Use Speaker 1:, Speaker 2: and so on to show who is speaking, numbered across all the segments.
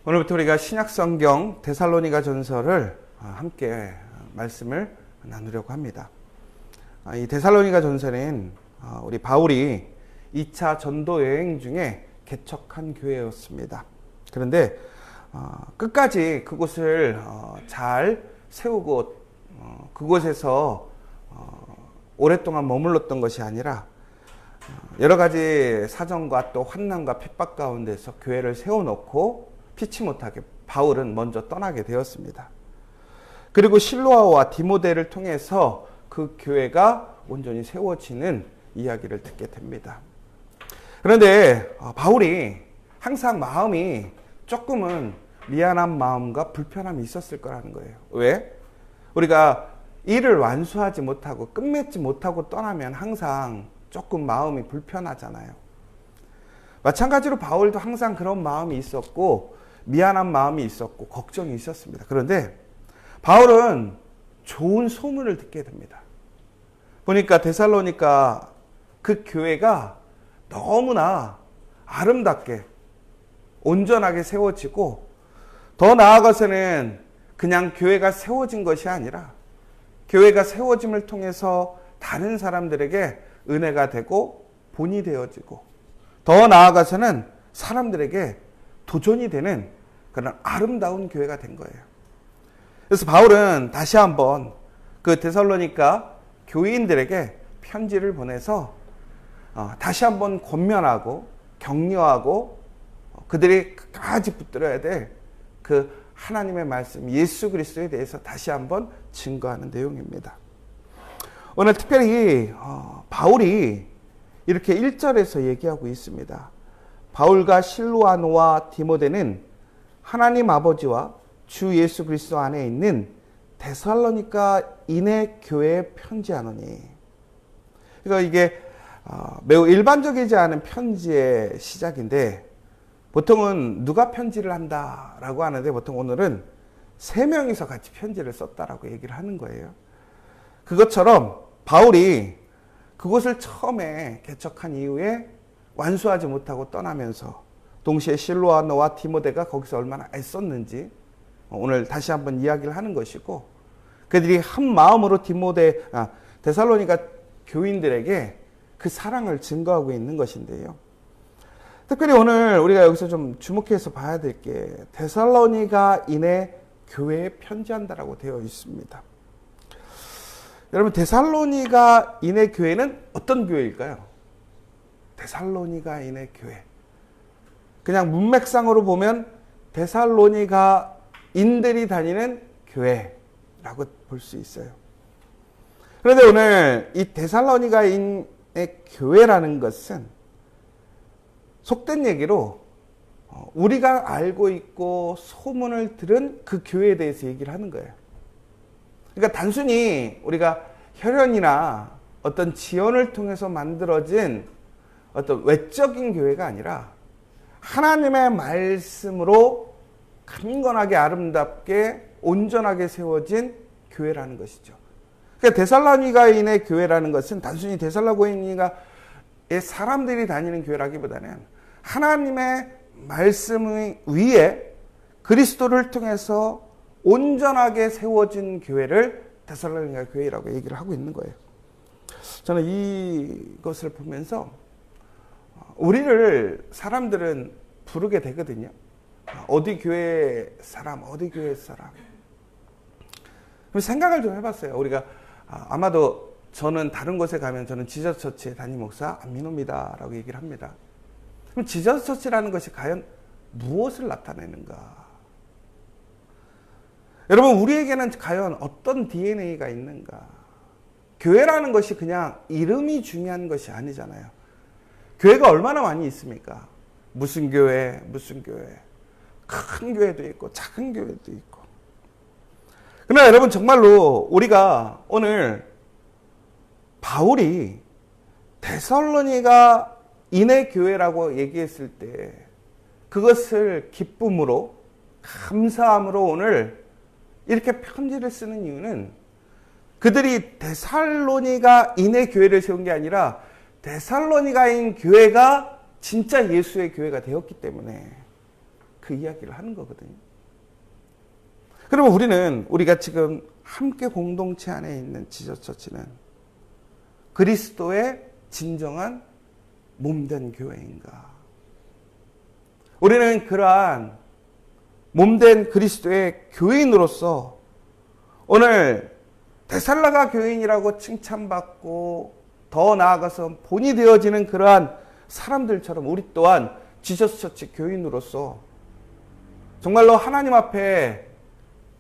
Speaker 1: 오늘부터 우리가 신약성경 데살로니가 전서를 함께 말씀을 나누려고 합니다. 이 데살로니가 전서는 우리 바울이 2차 전도 여행 중에 개척한 교회였습니다. 그런데 끝까지 그곳을 잘 세우고 그곳에서 오랫동안 머물렀던 것이 아니라 여러 가지 사정과 또 환난과 핍박 가운데서 교회를 세워놓고 피치 못하게 바울은 먼저 떠나게 되었습니다. 그리고 실로아와 디모데를 통해서 그 교회가 온전히 세워지는 이야기를 듣게 됩니다. 그런데 바울이 항상 마음이 조금은 미안한 마음과 불편함이 있었을 거라는 거예요. 왜? 우리가 일을 완수하지 못하고 끝맺지 못하고 떠나면 항상 조금 마음이 불편하잖아요. 마찬가지로 바울도 항상 그런 마음이 있었고 미안한 마음이 있었고 걱정이 있었습니다. 그런데 바울은 좋은 소문을 듣게 됩니다. 보니까 데살로니가 그 교회가 너무나 아름답게 온전하게 세워지고 더 나아가서는 그냥 교회가 세워진 것이 아니라 교회가 세워짐을 통해서 다른 사람들에게 은혜가 되고 본이 되어지고 더 나아가서는 사람들에게 도전이 되는 그런 아름다운 교회가 된 거예요. 그래서 바울은 다시 한번 그 데살로니가 교인들에게 편지를 보내서 다시 한번 권면하고 격려하고 그들이 끝까지 붙들어야 될 그 하나님의 말씀 예수 그리스도에 대해서 다시 한번 증거하는 내용입니다. 오늘 특별히 바울이 이렇게 1절에서 얘기하고 있습니다. 바울과 실로아노와 디모데는 하나님 아버지와 주 예수 그리스도 안에 있는 데살로니가인의 교회에 편지하노니. 그러니까 이게 매우 일반적이지 않은 편지의 시작인데 보통은 누가 편지를 한다라고 하는데 보통 오늘은 3명이서 같이 편지를 썼다라고 얘기를 하는 거예요. 그것처럼 바울이 그곳을 처음에 개척한 이후에 완수하지 못하고 떠나면서 동시에 실로아노와 디모데가 거기서 얼마나 애썼는지 오늘 다시 한번 이야기를 하는 것이고 그들이 한 마음으로 데살로니가 교인들에게 그 사랑을 증거하고 있는 것인데요. 특별히 오늘 우리가 여기서 좀 주목해서 봐야 될 게 데살로니가인의 교회에 편지한다라고 되어 있습니다. 여러분 데살로니가인의 교회는 어떤 교회일까요? 데살로니가인의 교회. 그냥 문맥상으로 보면 데살로니가인들이 다니는 교회라고 볼 수 있어요. 그런데 오늘 이 데살로니가인의 교회라는 것은 속된 얘기로 우리가 알고 있고 소문을 들은 그 교회에 대해서 얘기를 하는 거예요. 그러니까 단순히 우리가 혈연이나 어떤 지연을 통해서 만들어진 어떤 외적인 교회가 아니라 하나님의 말씀으로 강건하게 아름답게 온전하게 세워진 교회라는 것이죠. 그러니까 데살로니가인의 교회라는 것은 단순히 데살로니가의 사람들이 다니는 교회라기보다는 하나님의 말씀 위에 그리스도를 통해서 온전하게 세워진 교회를 데살로니가 교회라고 얘기를 하고 있는 거예요. 저는 이것을 보면서 우리를 사람들은 부르게 되거든요. 어디 교회 사람, 어디 교회 사람. 그럼 생각을 좀 해봤어요. 우리가 아마도 저는 다른 곳에 가면 저는 지저스 처치의 담임 목사 안민호입니다 라고 얘기를 합니다. 그럼 지저스 처치라는 것이 과연 무엇을 나타내는가? 여러분 우리에게는 과연 어떤 DNA가 있는가? 교회라는 것이 그냥 이름이 중요한 것이 아니잖아요. 교회가 얼마나 많이 있습니까? 무슨 교회, 무슨 교회. 큰 교회도 있고 작은 교회도 있고. 그러나 여러분 정말로 우리가 오늘 바울이 데살로니가인의 교회라고 얘기했을 때 그것을 기쁨으로 감사함으로 오늘 이렇게 편지를 쓰는 이유는 그들이 데살로니가인의 교회를 세운 게 아니라 데살로니가인 교회가 진짜 예수의 교회가 되었기 때문에 그 이야기를 하는 거거든요. 그러면 우리가 지금 함께 공동체 안에 있는 지저처치는 그리스도의 진정한 몸된 교회인가? 우리는 그러한 몸된 그리스도의 교인으로서 오늘 데살로니가 교인이라고 칭찬받고 더 나아가서 본이 되어지는 그러한 사람들처럼 우리 또한 지저스 처치 교인으로서 정말로 하나님 앞에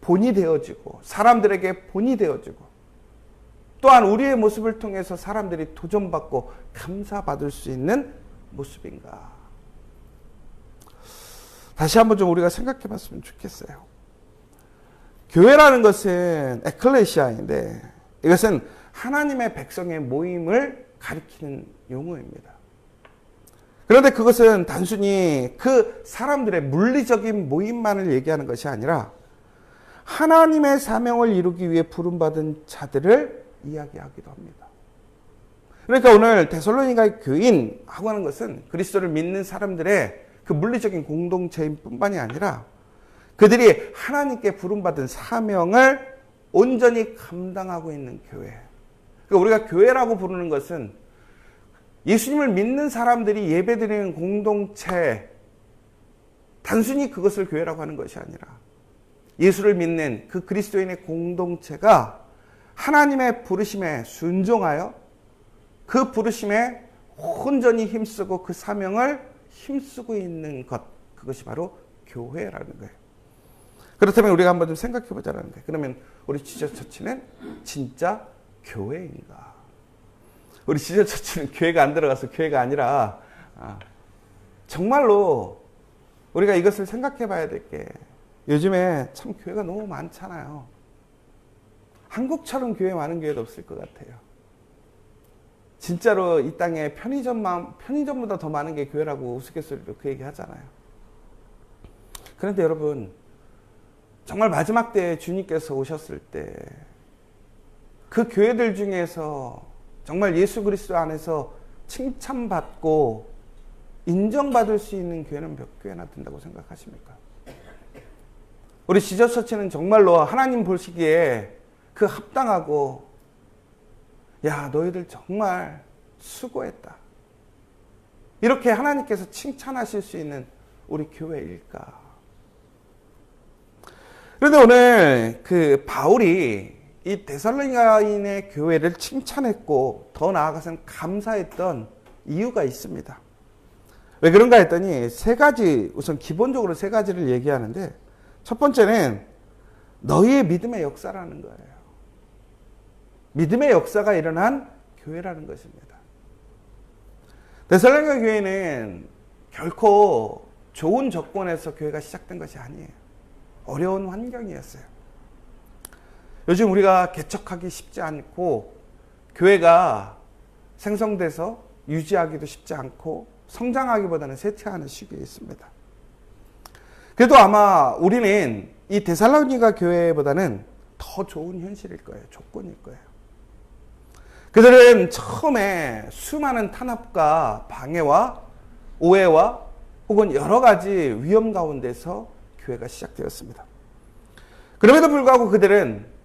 Speaker 1: 본이 되어지고 사람들에게 본이 되어지고 또한 우리의 모습을 통해서 사람들이 도전받고 감사받을 수 있는 모습인가? 다시 한번 좀 우리가 생각해 봤으면 좋겠어요. 교회라는 것은 에클레시아인데 이것은 하나님의 백성의 모임을 가리키는 용어입니다. 그런데 그것은 단순히 그 사람들의 물리적인 모임만을 얘기하는 것이 아니라 하나님의 사명을 이루기 위해 부름받은 자들을 이야기하기도 합니다. 그러니까 오늘 데살로니가 교인하고 하는 것은 그리스도를 믿는 사람들의 그 물리적인 공동체인 뿐만이 아니라 그들이 하나님께 부름받은 사명을 온전히 감당하고 있는 교회. 그러니까 우리가 교회라고 부르는 것은 예수님을 믿는 사람들이 예배드리는 공동체, 단순히 그것을 교회라고 하는 것이 아니라 예수를 믿는 그 그리스도인의 공동체가 하나님의 부르심에 순종하여 그 부르심에 온전히 힘쓰고 그 사명을 힘쓰고 있는 것, 그것이 바로 교회라는 거예요. 그렇다면 우리가 한번 좀 생각해 보자는 거예요. 그러면 우리 지저처치는 진짜 교회인가? 우리 지저처치는 교회가 안 들어가서 교회가 아니라 정말로 우리가 이것을 생각해 봐야 될 게 요즘에 참 교회가 너무 많잖아요. 한국처럼 교회 많은 교회도 없을 것 같아요. 진짜로 이 땅에 편의점보다 더 많은 게 교회라고 우스갯소리로 그 얘기 하잖아요. 그런데 여러분, 정말 마지막 때에 주님께서 오셨을 때 그 교회들 중에서 정말 예수 그리스도 안에서 칭찬받고 인정받을 수 있는 교회는 몇 교회나 된다고 생각하십니까? 우리 지저처치는 정말로 하나님 보시기에 그 합당하고 야, 너희들 정말 수고했다, 이렇게 하나님께서 칭찬하실 수 있는 우리 교회일까? 그런데 오늘 그 바울이 이 데살로니가인의 교회를 칭찬했고 더 나아가서는 감사했던 이유가 있습니다. 왜 그런가 했더니 세 가지, 우선 기본적으로 세 가지를 얘기하는데 첫 번째는 너희의 믿음의 역사라는 거예요. 믿음의 역사가 일어난 교회라는 것입니다. 데살로니가 교회는 결코 좋은 조건에서 교회가 시작된 것이 아니에요. 어려운 환경이었어요. 요즘 우리가 개척하기 쉽지 않고 교회가 생성돼서 유지하기도 쉽지 않고 성장하기보다는 쇠퇴하는 시기에 있습니다. 그래도 아마 우리는 이 데살로니가 교회보다는 더 좋은 현실일 거예요. 조건일 거예요. 그들은 처음에 수많은 탄압과 방해와 오해와 혹은 여러 가지 위험 가운데서 교회가 시작되었습니다. 그럼에도 불구하고 그들은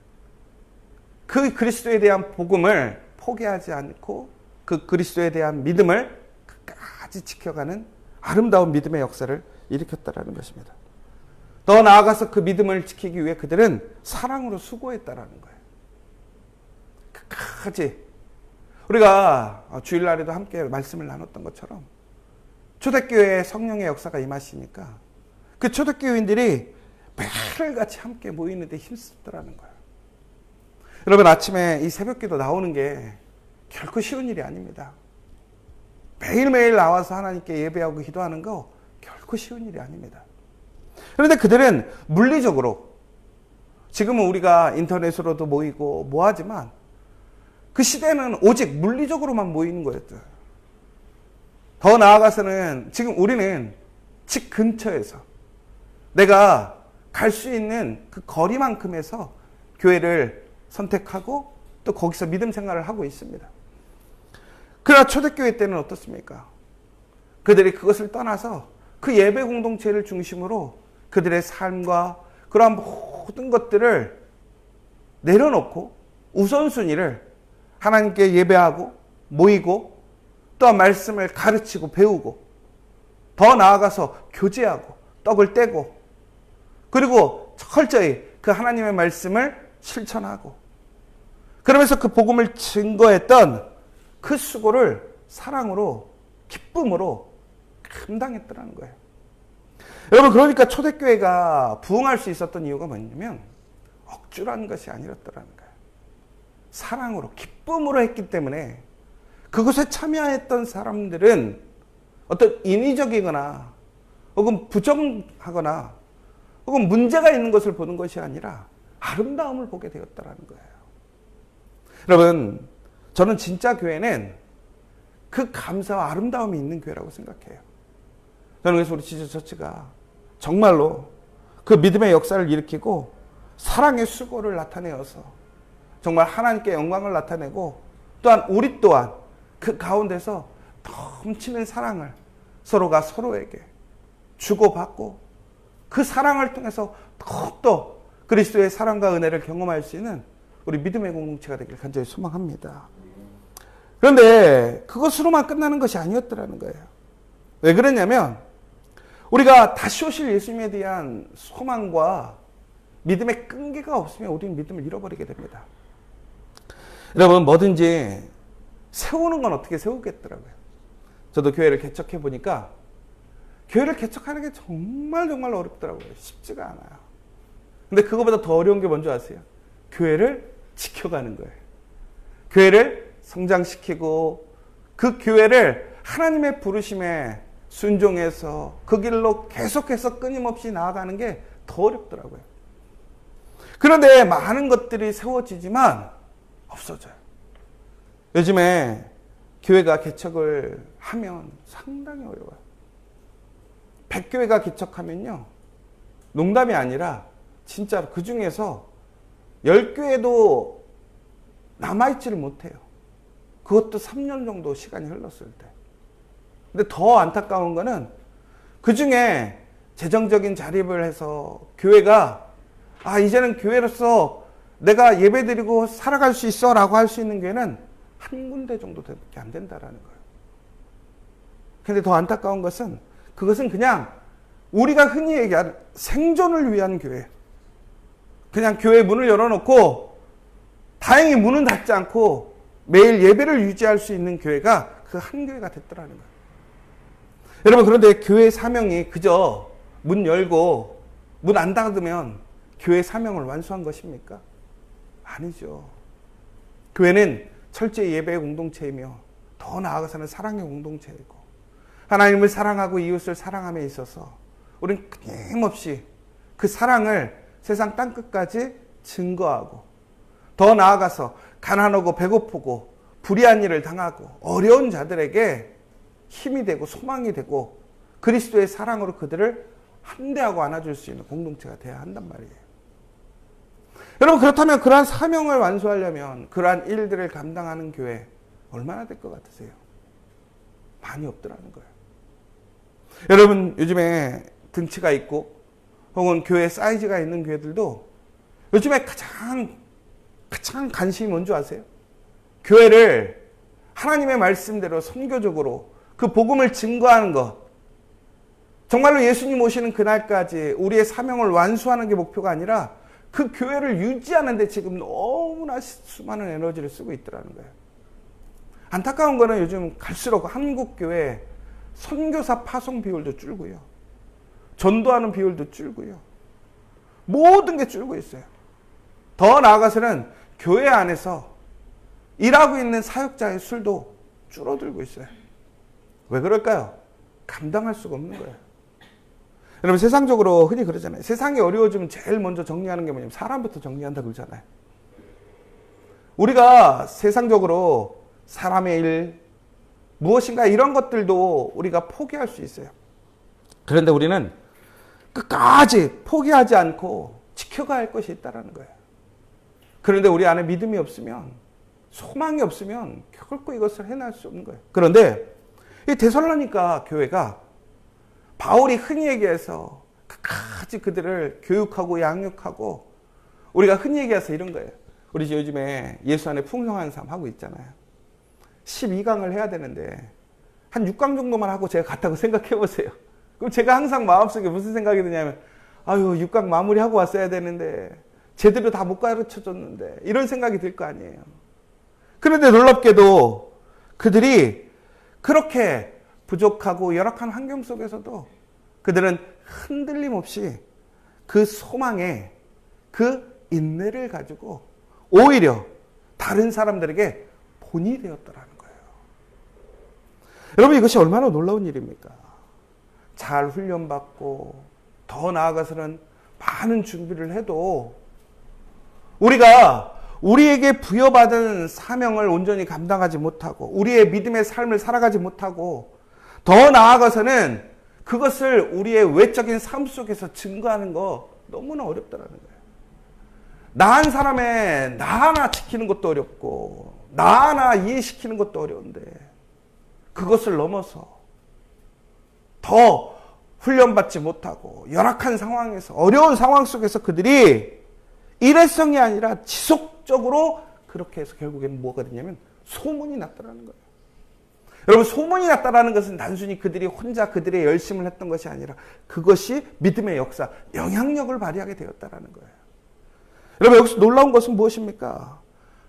Speaker 1: 그 그리스도에 대한 복음을 포기하지 않고 그 그리스도에 대한 믿음을 끝까지 지켜가는 아름다운 믿음의 역사를 일으켰다라는 것입니다. 더 나아가서 그 믿음을 지키기 위해 그들은 사랑으로 수고했다라는 거예요. 끝까지. 우리가 주일날에도 함께 말씀을 나눴던 것처럼 초대교회에 성령의 역사가 임하시니까 그 초대교회인들이 매일같이 함께 모이는데 힘쓰더라는 거예요. 여러분, 아침에 이 새벽기도 나오는 게 결코 쉬운 일이 아닙니다. 매일매일 나와서 하나님께 예배하고 기도하는 거 결코 쉬운 일이 아닙니다. 그런데 그들은 물리적으로, 지금은 우리가 인터넷으로도 모이고 뭐하지만 그 시대는 오직 물리적으로만 모이는 거였어요. 더 나아가서는 지금 우리는 집 근처에서 내가 갈 수 있는 그 거리만큼에서 교회를 선택하고 또 거기서 믿음 생활을 하고 있습니다. 그러나 초대교회 때는 어떻습니까? 그들이 그것을 떠나서 그 예배 공동체를 중심으로 그들의 삶과 그러한 모든 것들을 내려놓고 우선순위를 하나님께 예배하고 모이고 또한 말씀을 가르치고 배우고 더 나아가서 교제하고 떡을 떼고 그리고 철저히 그 하나님의 말씀을 실천하고 그러면서 그 복음을 증거했던 그 수고를 사랑으로 기쁨으로 감당했더라는 거예요. 여러분, 그러니까 초대교회가 부흥할 수 있었던 이유가 뭐냐면 억지로한 것이 아니었더라는 거예요. 사랑으로 기쁨으로 했기 때문에 그것에 참여했던 사람들은 어떤 인위적이거나 혹은 부정하거나 혹은 문제가 있는 것을 보는 것이 아니라 아름다움을 보게 되었다는 거예요. 여러분, 저는 진짜 교회는 그 감사와 아름다움이 있는 교회라고 생각해요. 저는 그래서 우리 지저처치가 정말로 그 믿음의 역사를 일으키고 사랑의 수고를 나타내어서 정말 하나님께 영광을 나타내고 또한 우리 또한 그 가운데서 넘치는 사랑을 서로가 서로에게 주고받고 그 사랑을 통해서 더욱더 그리스도의 사랑과 은혜를 경험할 수 있는 우리 믿음의 공동체가 되길 간절히 소망합니다. 그런데 그것으로만 끝나는 것이 아니었더라는 거예요. 왜 그러냐면 우리가 다시 오실 예수님에 대한 소망과 믿음의 끈기가 없으면 우리는 믿음을 잃어버리게 됩니다. 여러분, 뭐든지 세우는 건 어떻게 세우겠더라고요. 저도 교회를 개척해 보니까 교회를 개척하는 게 정말 어렵더라고요. 쉽지가 않아요. 근데 그거보다 더 어려운 게 뭔지 아세요? 교회를 지켜가는 거예요. 교회를 성장시키고 그 교회를 하나님의 부르심에 순종해서 그 길로 계속해서 끊임없이 나아가는 게 더 어렵더라고요. 그런데 많은 것들이 세워지지만 없어져요. 요즘에 교회가 개척을 하면 상당히 어려워요. 100교회가 개척하면요, 농담이 아니라 진짜로 그 중에서 10교회도 남아있지를 못해요. 그것도 3년 정도 시간이 흘렀을 때. 근데 더 안타까운 거는 그 중에 재정적인 자립을 해서 교회가 이제는 교회로서 내가 예배드리고 살아갈 수 있어 라고 할 수 있는 교회는 한 군데 정도밖에 안 된다라는 거예요. 근데 더 안타까운 것은 그것은 그냥 우리가 흔히 얘기하는 생존을 위한 교회. 그냥 교회 문을 열어놓고 다행히 문은 닫지 않고 매일 예배를 유지할 수 있는 교회가 그 한 교회가 됐더라는 거예요. 여러분, 그런데 교회 사명이 그저 문 열고 문 안 닫으면 교회 사명을 완수한 것입니까? 아니죠. 교회는 철저히 예배의 공동체이며 더 나아가서는 사랑의 공동체이고 하나님을 사랑하고 이웃을 사랑함에 있어서 우리는 끊임없이 그 사랑을 세상 땅끝까지 증거하고 더 나아가서 가난하고 배고프고 불의한 일을 당하고 어려운 자들에게 힘이 되고 소망이 되고 그리스도의 사랑으로 그들을 함대하고 안아줄 수 있는 공동체가 되어야 한단 말이에요. 여러분, 그렇다면 그러한 사명을 완수하려면 그러한 일들을 감당하는 교회 얼마나 될 것 같으세요? 많이 없더라는 거예요. 여러분, 요즘에 등치가 있고 혹은 교회 사이즈가 있는 교회들도 요즘에 가장 관심이 뭔지 아세요? 교회를 하나님의 말씀대로 선교적으로 그 복음을 증거하는 것, 정말로 예수님 오시는 그날까지 우리의 사명을 완수하는 게 목표가 아니라 그 교회를 유지하는 데 지금 너무나 수많은 에너지를 쓰고 있더라는 거예요. 안타까운 거는 요즘 갈수록 한국 교회 선교사 파송 비율도 줄고요. 전도하는 비율도 줄고요. 모든 게 줄고 있어요. 더 나아가서는 교회 안에서 일하고 있는 사역자의 수도 줄어들고 있어요. 왜 그럴까요? 감당할 수가 없는 거예요. 여러분, 세상적으로 흔히 그러잖아요. 세상이 어려워지면 제일 먼저 정리하는 게 뭐냐면 사람부터 정리한다 그러잖아요. 우리가 세상적으로 사람의 일, 무엇인가 이런 것들도 우리가 포기할 수 있어요. 그런데 우리는 끝까지 포기하지 않고 지켜가야 할 것이 있다는 거예요. 그런데 우리 안에 믿음이 없으면, 소망이 없으면 결코 이것을 해낼 수 없는 거예요. 그런데 이 데살로니가 교회가 바울이 흔히 얘기해서 끝까지 그들을 교육하고 양육하고, 우리가 흔히 얘기해서 이런 거예요. 우리 요즘에 예수 안에 풍성한 삶 하고 있잖아요. 12강을 해야 되는데 한 6강 정도만 하고 제가 갔다고 생각해 보세요. 그럼 제가 항상 마음속에 무슨 생각이 드냐면, 아유, 6강 마무리하고 왔어야 되는데 제대로 다 못 가르쳐 줬는데, 이런 생각이 들 거 아니에요. 그런데 놀랍게도 그들이 그렇게 부족하고 열악한 환경 속에서도 그들은 흔들림 없이 그 소망에, 그 인내를 가지고 오히려 다른 사람들에게 본이 되었더라는 거예요. 여러분, 이것이 얼마나 놀라운 일입니까? 잘 훈련받고 더 나아가서는 많은 준비를 해도 우리가 우리에게 부여받은 사명을 온전히 감당하지 못하고 우리의 믿음의 삶을 살아가지 못하고 더 나아가서는 그것을 우리의 외적인 삶 속에서 증거하는 거 너무나 어렵다라는 거예요. 나 한 사람의 나 하나 지키는 것도 어렵고 나 하나 이해시키는 것도 어려운데, 그것을 넘어서 더 훈련받지 못하고 열악한 상황에서, 어려운 상황 속에서 그들이 일회성이 아니라 지속적으로 그렇게 해서 결국에는 뭐가 되냐면 소문이 났다라는 거예요. 여러분, 소문이 났다라는 것은 단순히 그들이 혼자 그들의 열심을 했던 것이 아니라 그것이 믿음의 역사, 영향력을 발휘하게 되었다라는 거예요. 여러분, 여기서 놀라운 것은 무엇입니까?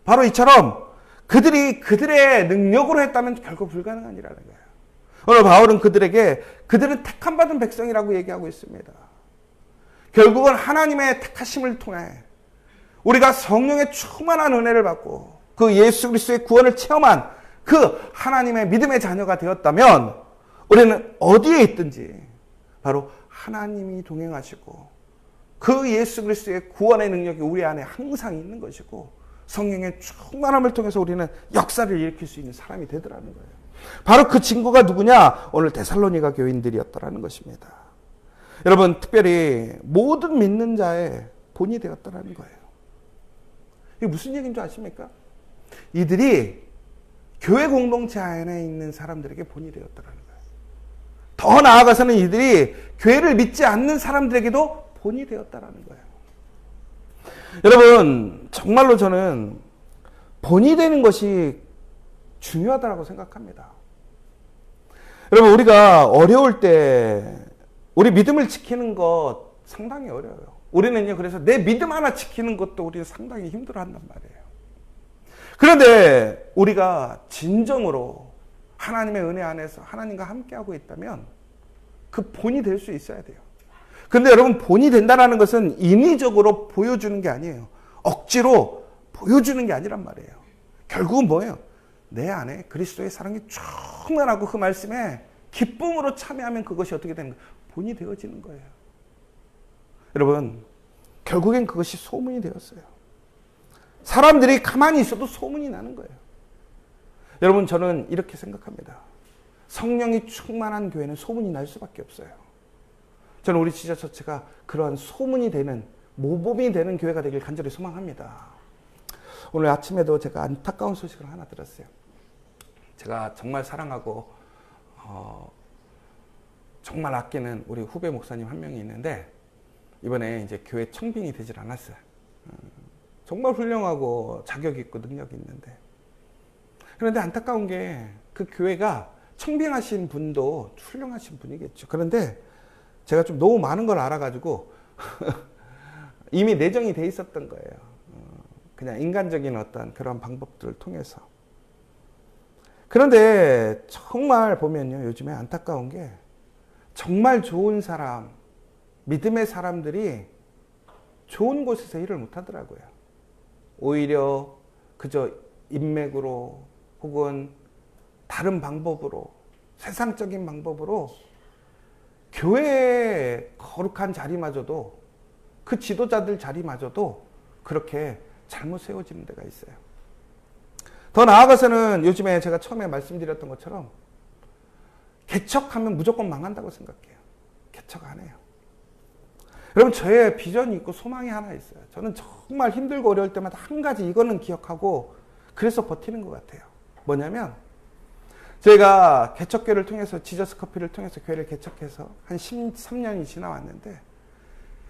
Speaker 1: 바로 이처럼 그들이 그들의 능력으로 했다면 결국 불가능한이라는 거예요. 오늘 바울은 그들에게 그들은 택함 받은 백성이라고 얘기하고 있습니다. 결국은 하나님의 택하심을 통해 우리가 성령의 충만한 은혜를 받고 그 예수 그리스도의 구원을 체험한 그 하나님의 믿음의 자녀가 되었다면 우리는 어디에 있든지 바로 하나님이 동행하시고 그 예수 그리스도의 구원의 능력이 우리 안에 항상 있는 것이고 성령의 충만함을 통해서 우리는 역사를 일으킬 수 있는 사람이 되더라는 거예요. 바로 그 증거가 누구냐? 오늘 데살로니가 교인들이었다라는 것입니다. 여러분, 특별히 모든 믿는 자의 본이 되었다라는 거예요. 이게 무슨 얘기인 줄 아십니까? 이들이 교회 공동체 안에 있는 사람들에게 본이 되었다라는 거예요. 더 나아가서는 이들이 교회를 믿지 않는 사람들에게도 본이 되었다라는 거예요. 여러분, 정말로 저는 본이 되는 것이 중요하다고 생각합니다. 여러분, 우리가 어려울 때 우리 믿음을 지키는 것 상당히 어려워요. 우리는요, 그래서 내 믿음 하나 지키는 것도 우리 상당히 힘들어한단 말이에요. 그런데 우리가 진정으로 하나님의 은혜 안에서 하나님과 함께하고 있다면 그 본이 될 수 있어야 돼요. 근데 여러분, 본이 된다는 것은 인위적으로 보여주는 게 아니에요. 억지로 보여주는 게 아니란 말이에요. 결국은 뭐예요? 내 안에 그리스도의 사랑이 충만하고 그 말씀에 기쁨으로 참여하면 그것이 어떻게 되는 거예요? 본이 되어지는 거예요. 여러분, 결국엔 그것이 소문이 되었어요. 사람들이 가만히 있어도 소문이 나는 거예요. 여러분, 저는 이렇게 생각합니다. 성령이 충만한 교회는 소문이 날 수밖에 없어요. 저는 우리 지자처가 그러한 소문이 되는, 모범이 되는 교회가 되길 간절히 소망합니다. 오늘 아침에도 제가 안타까운 소식을 하나 들었어요. 제가 정말 사랑하고 정말 아끼는 우리 후배 목사님 한 명이 있는데 이번에 이제 교회 청빙이 되질 않았어요. 정말 훌륭하고 자격 있고 능력이 있는데, 그런데 안타까운 게 그 교회가 청빙하신 분도 훌륭하신 분이겠죠. 그런데 제가 좀 너무 많은 걸 알아가지고 이미 내정이 돼 있었던 거예요. 그냥 인간적인 어떤 그런 방법들을 통해서. 그런데 정말 보면요, 요즘에 안타까운 게 정말 좋은 사람, 믿음의 사람들이 좋은 곳에서 일을 못 하더라고요. 오히려 그저 인맥으로 혹은 다른 방법으로, 세상적인 방법으로 교회의 거룩한 자리마저도, 그 지도자들 자리마저도 그렇게 잘못 세워지는 데가 있어요. 더 나아가서는 요즘에 제가 처음에 말씀드렸던 것처럼 개척하면 무조건 망한다고 생각해요. 개척 안 해요. 여러분, 저의 비전이 있고 소망이 하나 있어요. 저는 정말 힘들고 어려울 때마다 한 가지 이거는 기억하고 그래서 버티는 것 같아요. 뭐냐면 저희가 개척교회를 통해서 지저스 커피를 통해서 교회를 개척해서 한 13년이 지나왔는데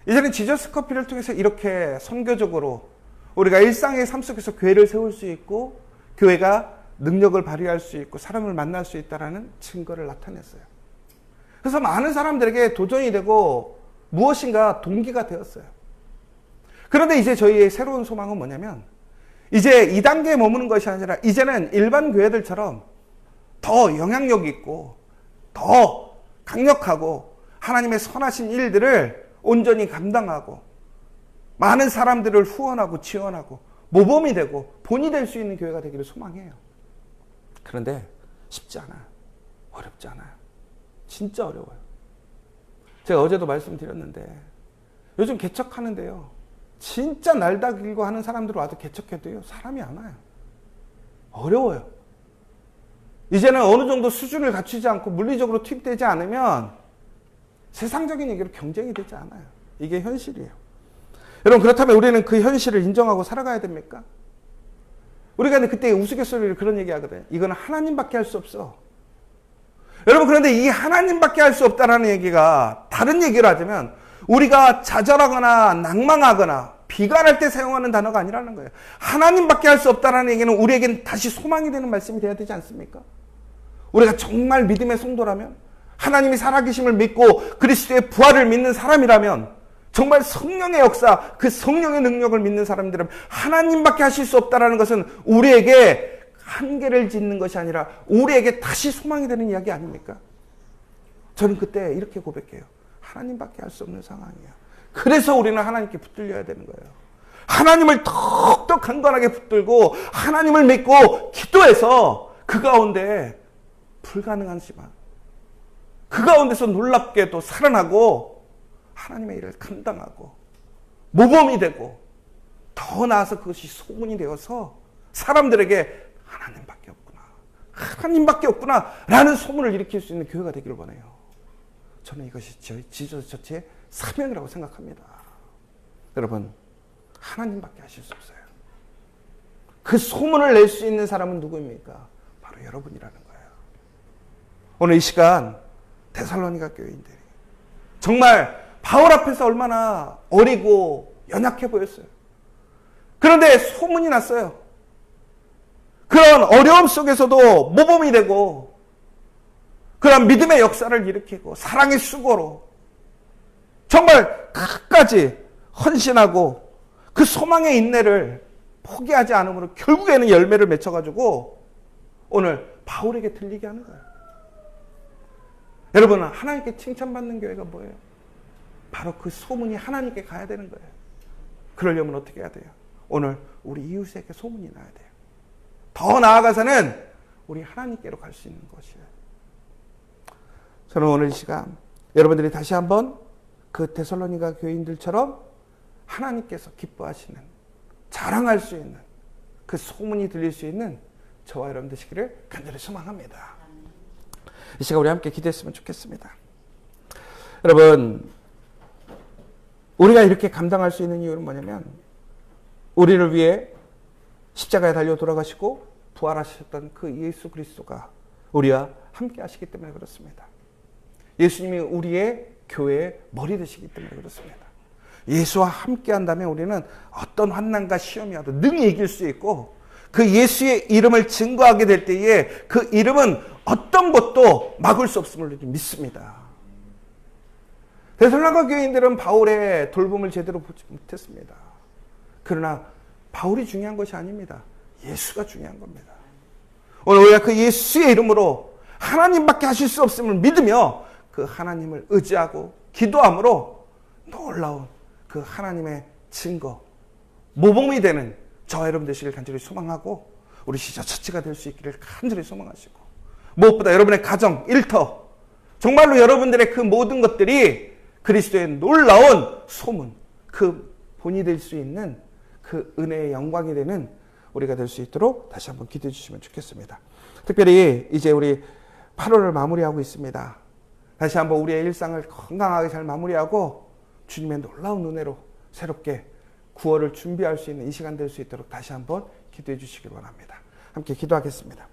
Speaker 1: 이제는 지저스 커피를 통해서 이렇게 선교적으로 우리가 일상의 삶 속에서 교회를 세울 수 있고 교회가 능력을 발휘할 수 있고 사람을 만날 수 있다는 증거를 나타냈어요. 그래서 많은 사람들에게 도전이 되고 무엇인가 동기가 되었어요. 그런데 이제 저희의 새로운 소망은 뭐냐면 이제 2단계에 머무는 것이 아니라 이제는 일반 교회들처럼 더 영향력 있고 더 강력하고 하나님의 선하신 일들을 온전히 감당하고 많은 사람들을 후원하고 지원하고 모범이 되고 본이 될 수 있는 교회가 되기를 소망해요. 그런데 쉽지 않아요. 어렵지 않아요. 진짜 어려워요. 제가 어제도 말씀드렸는데 요즘 개척하는데요. 진짜 날다 길고 하는 사람들 와도 개척해도요. 사람이 안 와요. 어려워요. 이제는 어느 정도 수준을 갖추지 않고 물리적으로 투입되지 않으면 세상적인 얘기로 경쟁이 되지 않아요. 이게 현실이에요. 여러분 그렇다면 우리는 그 현실을 인정하고 살아가야 됩니까? 우리가 그때 우스갯소리로 그런 얘기 하거든요. 이거는 하나님밖에 할 수 없어. 여러분 그런데 이 하나님밖에 할 수 없다라는 얘기가 다른 얘기를 하자면 우리가 좌절하거나 낭망하거나 비관할 때 사용하는 단어가 아니라는 거예요. 하나님밖에 할 수 없다라는 얘기는 우리에겐 다시 소망이 되는 말씀이 되어야 되지 않습니까? 우리가 정말 믿음의 성도라면 하나님이 살아계심을 믿고 그리스도의 부활을 믿는 사람이라면 정말 성령의 역사, 그 성령의 능력을 믿는 사람들은 하나님밖에 하실 수 없다는 것은 우리에게 한계를 짓는 것이 아니라 우리에게 다시 소망이 되는 이야기 아닙니까? 저는 그때 이렇게 고백해요. 하나님밖에 할 수 없는 상황이야. 그래서 우리는 하나님께 붙들려야 되는 거예요. 하나님을 더욱더 강건하게 붙들고 하나님을 믿고 기도해서 그 가운데 불가능하지만 그 가운데서 놀랍게도 살아나고 하나님의 일을 감당하고 모범이 되고 더 나아서 그것이 소문이 되어서 사람들에게 하나님밖에 없구나. 하나님밖에 없구나. 라는 소문을 일으킬 수 있는 교회가 되기를 원해요. 저는 이것이 저희 지저스 처치의 사명이라고 생각합니다. 여러분, 하나님밖에 하실 수 없어요. 그 소문을 낼 수 있는 사람은 누구입니까? 바로 여러분이라는 거예요. 오늘 이 시간 데살로니가 교인들이 정말 바울 앞에서 얼마나 어리고 연약해 보였어요. 그런데 소문이 났어요. 그런 어려움 속에서도 모범이 되고 그런 믿음의 역사를 일으키고 사랑의 수고로 정말 끝까지 헌신하고 그 소망의 인내를 포기하지 않으므로 결국에는 열매를 맺혀가지고 오늘 바울에게 들리게 하는 거예요. 여러분, 하나님께 칭찬받는 교회가 뭐예요? 바로 그 소문이 하나님께 가야 되는 거예요. 그러려면 어떻게 해야 돼요? 오늘 우리 이웃에게 소문이 나야 돼요. 더 나아가서는 우리 하나님께로 갈 수 있는 것이에요. 저는 오늘 이 시간 여러분들이 다시 한번 그 데살로니가 교인들처럼 하나님께서 기뻐하시는, 자랑할 수 있는 그 소문이 들릴 수 있는 저와 여러분 되시기를 간절히 소망합니다. 이 시간 우리 함께 기도했으면 좋겠습니다. 여러분, 우리가 이렇게 감당할 수 있는 이유는 뭐냐면 우리를 위해 십자가에 달려 돌아가시고 부활하셨던 그 예수 그리스도가 우리와 함께 하시기 때문에 그렇습니다. 예수님이 우리의 교회의 머리 되시기 때문에 그렇습니다. 예수와 함께 한다면 우리는 어떤 환난과 시험이 와도 능히 이길 수 있고 그 예수의 이름을 증거하게 될 때에 그 이름은 어떤 것도 막을 수 없음을 믿습니다. 데살로니가 교인들은 바울의 돌봄을 제대로 보지 못했습니다. 그러나 바울이 중요한 것이 아닙니다. 예수가 중요한 겁니다. 오늘 우리가 그 예수의 이름으로 하나님밖에 하실 수 없음을 믿으며 그 하나님을 의지하고 기도함으로 놀라운 그 하나님의 증거, 모범이 되는 저와 여러분 되시길 간절히 소망하고 우리 지저처치가 될 수 있기를 간절히 소망하시고 무엇보다 여러분의 가정, 일터 정말로 여러분들의 그 모든 것들이 그리스도의 놀라운 소문, 그 본이 될 수 있는 그 은혜의 영광이 되는 우리가 될 수 있도록 다시 한번 기도해 주시면 좋겠습니다. 특별히 이제 우리 8월을 마무리하고 있습니다. 다시 한번 우리의 일상을 건강하게 잘 마무리하고 주님의 놀라운 은혜로 새롭게 9월을 준비할 수 있는 이 시간 될 수 있도록 다시 한번 기도해 주시길 원합니다. 함께 기도하겠습니다.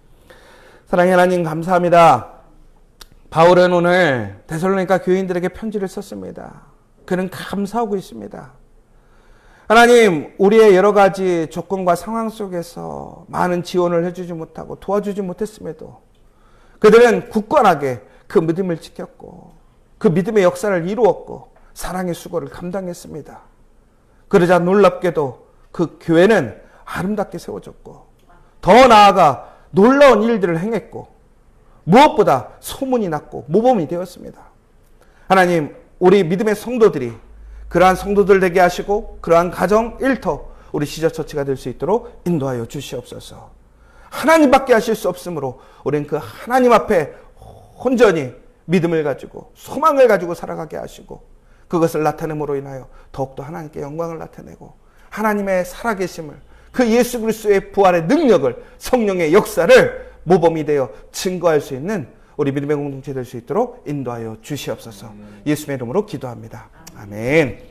Speaker 1: 사랑의 하나님 감사합니다. 바울은 오늘 데살로니가 교인들에게 편지를 썼습니다. 그는 감사하고 있습니다. 하나님, 우리의 여러 가지 조건과 상황 속에서 많은 지원을 해주지 못하고 도와주지 못했음에도 그들은 굳건하게 그 믿음을 지켰고 그 믿음의 역사를 이루었고 사랑의 수고를 감당했습니다. 그러자 놀랍게도 그 교회는 아름답게 세워졌고 더 나아가 놀라운 일들을 행했고 무엇보다 소문이 났고 모범이 되었습니다. 하나님, 우리 믿음의 성도들이 그러한 성도들 되게 하시고 그러한 가정 일터 우리 시저처치가 될 수 있도록 인도하여 주시옵소서. 하나님밖에 하실 수 없으므로 우리는 그 하나님 앞에 온전히 믿음을 가지고 소망을 가지고 살아가게 하시고 그것을 나타냄으로 인하여 더욱더 하나님께 영광을 나타내고 하나님의 살아계심을 그 예수 그리스도의 부활의 능력을 성령의 역사를 모범이 되어 증거할 수 있는 우리 믿음의 공동체 될 수 있도록 인도하여 주시옵소서. 예수님의 이름으로 기도합니다. 아멘.